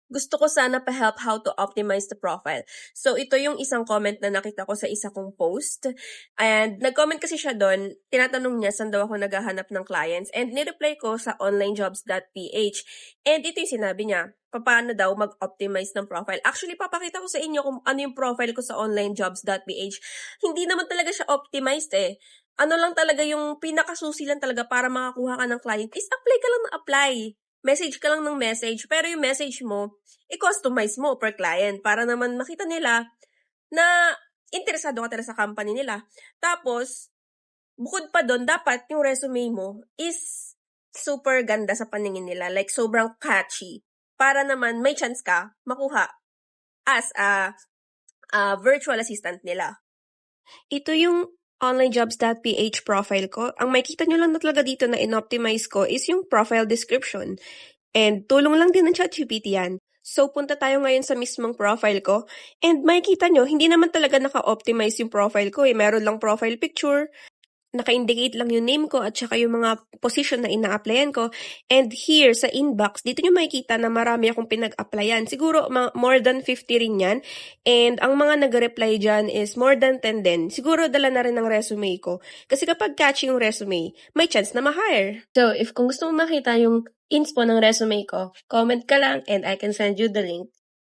Gusto ko sana pa-help how to optimize the profile. So, ito yung isang comment na nakita ko sa isa kong post. And nag-comment kasi siya doon, tinatanong niya saan daw ako naghahanap ng clients. And nireply ko sa onlinejobs.ph. And ito yung sinabi niya, paano daw mag-optimize ng profile. Actually, papakita ko sa inyo kung ano yung profile ko sa onlinejobs.ph. Hindi naman talaga siya optimized eh. Ano lang talaga yung pinakasusi lang talaga para makakuha ka ng client is apply ka lang ng apply. Message ka lang ng message, pero yung message mo, i-customize mo per client para naman makita nila na interesado ka talaga sa company nila. Tapos, bukod pa doon, dapat yung resume mo is super ganda sa paningin nila. Like, sobrang catchy. Para naman may chance ka makuha as a virtual assistant nila. Ito yung onlinejobs.ph profile ko. Ang makikita nyo lang na talaga dito na in-optimize ko is yung profile description. And tulong lang din ng ChatGPT yan. So, punta tayo ngayon sa mismong profile ko. And makikita nyo, hindi naman talaga naka-optimize yung profile ko. Meron lang profile picture, naka-indicate lang yung name ko at saka yung mga position na ina-applyan ko. And here sa inbox, dito nyo makikita na marami akong pinag-applyan. Siguro more than 50 rin yan. And ang mga nag-reply dyan is more than 10 din. Siguro dala na rin ng resume ko. Kasi kapag catchy yung resume, may chance na ma-hire. So, if kung gusto mo makita yung inspo ng resume ko, comment ka lang and I can send you the link.